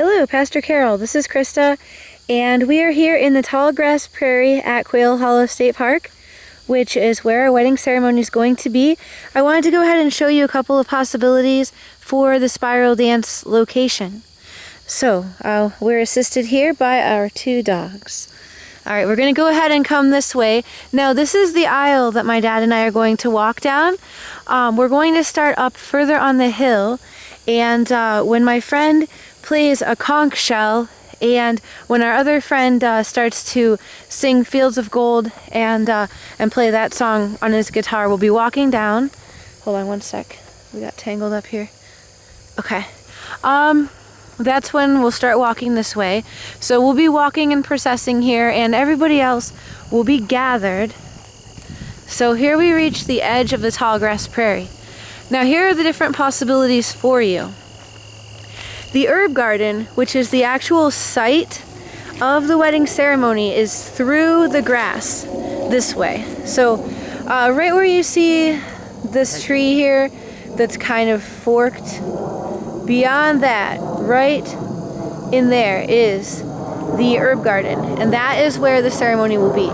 Hello, Pastor Carol. This is Krista, and we are here in the tall grass prairie at Quail Hollow State Park, which is where our wedding ceremony is going to be. I wanted to go ahead and show you a couple of possibilities for the spiral dance location. So, we're assisted here by our two dogs. All right, we're going to go ahead and come this way. Now, this is the aisle that my dad and I are going to walk down. We're going to start up further on the hill, and when my friend plays a conch shell, and when our other friend starts to sing Fields of Gold and play that song on his guitar, we'll be walking down. Hold on one sec. We got tangled up here. Okay. That's when we'll start walking this way. So we'll be walking and processing here, and everybody else will be gathered. So here we reach the edge of the tall grass prairie. Now here are the different possibilities for you. The herb garden, which is the actual site of the wedding ceremony, is through the grass this way. So right where you see this tree here that's kind of forked, beyond that, right in there is the herb garden, and that is where the ceremony will be.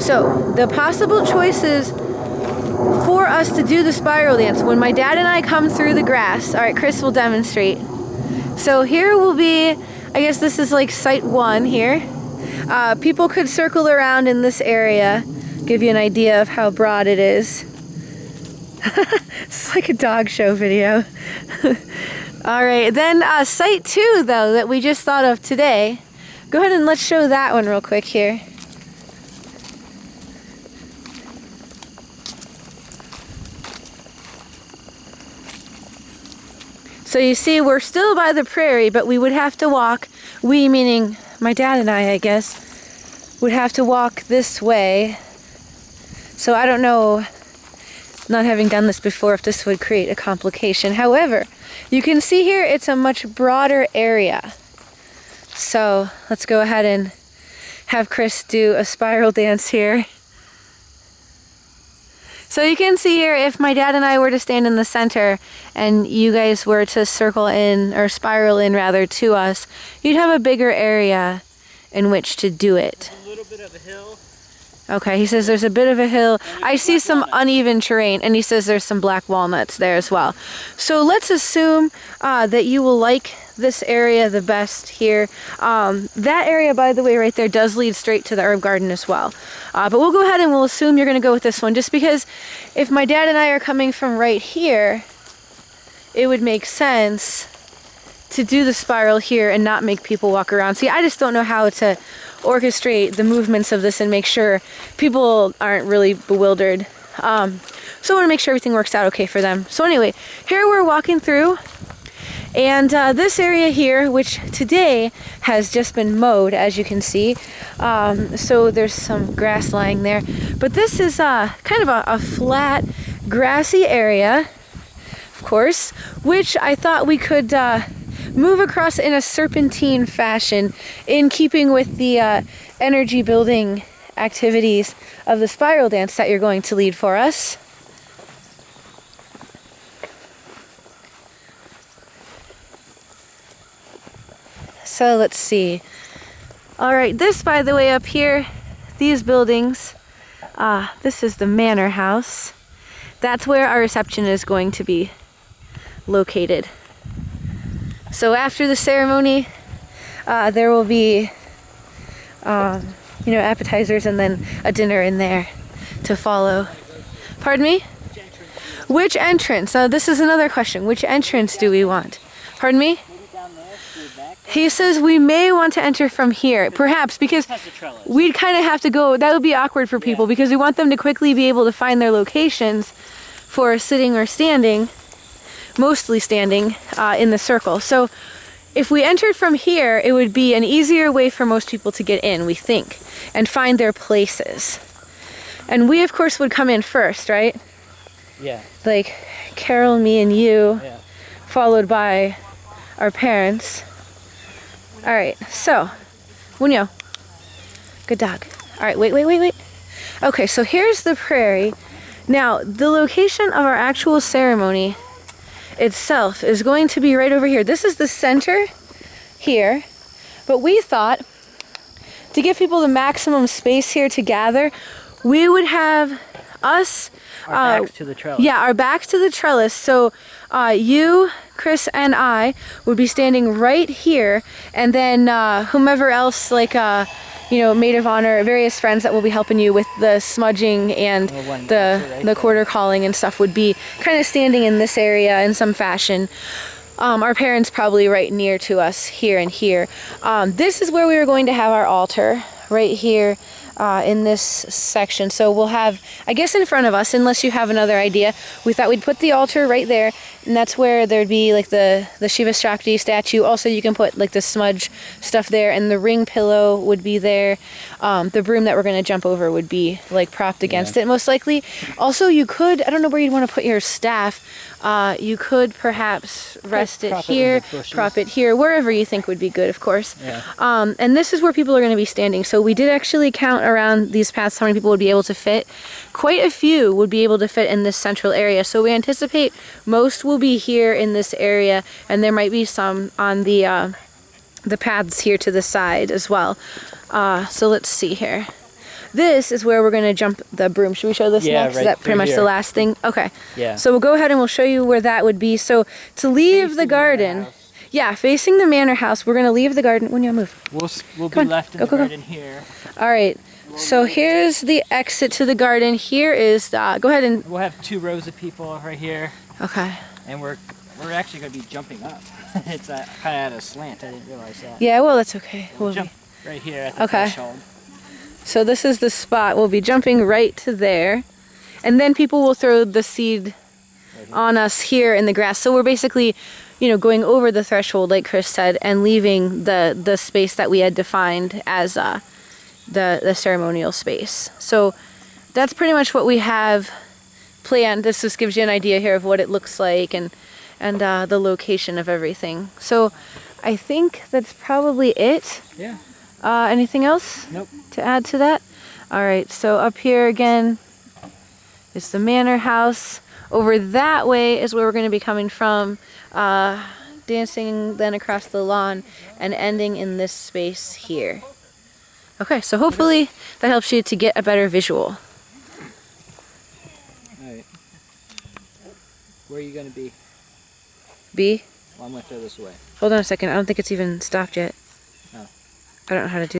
So the possible choices for us to do the spiral dance when my dad and I come through the grass. All right, Chris will demonstrate. So here will be, I guess this is like site one here. People could circle around in this area, give you an idea of how broad it is. It's like a dog show video. All right, then site two, though, that we just thought of today. Go ahead and let's show that one real quick here. So you see, we're still by the prairie, but we would have to walk, we meaning my dad and I guess, would have to walk this way. So I don't know, not having done this before, if this would create a complication. However, you can see here it's a much broader area. So let's go ahead and have Chris do a spiral dance here. So you can see here, if my dad and I were to stand in the center and you guys were to circle in, or spiral in rather, to us, you'd have a bigger area in which to do it. A little bit of a hill. Okay, he says there's a bit of a hill. I see some uneven terrain, and he says there's some black walnuts there as well. So let's assume that you will like this area the best here. That area, by the way, right there does lead straight to the herb garden as well. But we'll go ahead and we'll assume you're going to go with this one, just because if my dad and I are coming from right here, it would make sense to do the spiral here and not make people walk around. See, I just don't know how to orchestrate the movements of this and make sure people aren't really bewildered. So I want to make sure everything works out okay for them. So anyway, here we're walking through, and this area here, which today has just been mowed, as you can see. So there's some grass lying there. But this is kind of a flat, grassy area, of course, which I thought we could move across in a serpentine fashion, in keeping with the energy building activities of the spiral dance that you're going to lead for us. So let's see. All right, this, by the way, up here, these buildings, this is the manor house. That's where our reception is going to be located. So after the ceremony, there will be, appetizers and then a dinner in there to follow. Pardon me? Which entrance? This is another question. Which entrance do we want? Pardon me? He says we may want to enter from here, perhaps, because we'd kind of have to go. That would be awkward for people, because we want them to quickly be able to find their locations for sitting or standing. Mostly standing in the circle. So if we entered from here, it would be an easier way for most people to get in, we think, and find their places. And we, of course, would come in first, right? Yeah. Like Carol, me, and you, followed by our parents. All right, so, Wunyo, good dog. All right, wait. Okay, so here's the prairie. Now, the location of our actual ceremony itself is going to be right over here. This is the center here. But we thought to give people the maximum space here to gather, we would have us Our backs to the trellis. Yeah, our backs to the trellis. So you, Chris, and I would be standing right here, and then whomever else, like you know, maid of honor, various friends that will be helping you with the smudging and the quarter calling and stuff would be kind of standing in this area in some fashion. Our parents probably right near to us here and here. This is where we were going to have our altar, right here in this section. So we'll have, I guess in front of us, unless you have another idea, we thought we'd put the altar right there, and that's where there'd be like the Shiva Shakti statue. Also you can put like the smudge stuff there, and the ring pillow would be there. The broom that we're going to jump over would be like propped against it most likely. Also you could, I don't know where you'd want to put your staff, you could perhaps rest it here, prop it here, wherever you think would be good, of course. Yeah. And this is where people are going to be standing. So we did actually count around these paths how many people would be able to fit. Quite a few would be able to fit in this central area. So we anticipate most will be here in this area, and there might be some on the paths here to the side as well. So let's see here. This is where we're going to jump the broom. Should we show this next? Is that pretty much the last thing? Okay. Yeah. So we'll go ahead and we'll show you where that would be. So to leave the garden, yeah, facing the manor house, we're going to leave the garden. When you move. We'll be left in the garden here. All right. So here's the exit to the garden. Here is the, go ahead and. We'll have 2 rows of people right here. Okay. And we're actually going to be jumping up. It's kind of at a slant. I didn't realize that. Yeah, well, that's okay. We'll jump right here at the threshold. So this is the spot. We'll be jumping right to there. And then people will throw the seed on us here in the grass. So we're basically, you know, going over the threshold, like Chris said, and leaving the space that we had defined as the ceremonial space. So that's pretty much what we have planned. This just gives you an idea here of what it looks like and the location of everything. So I think that's probably it. Yeah. Anything else? Nope. To add to that? All right, so up here again is the manor house. Over that way is where we're going to be coming from, dancing then across the lawn and ending in this space here. Okay, so hopefully that helps you to get a better visual. All right. Where are you going to be? B? Well, I'm going to throw this away. Hold on a second. I don't think it's even stopped yet. Oh. I don't know how to do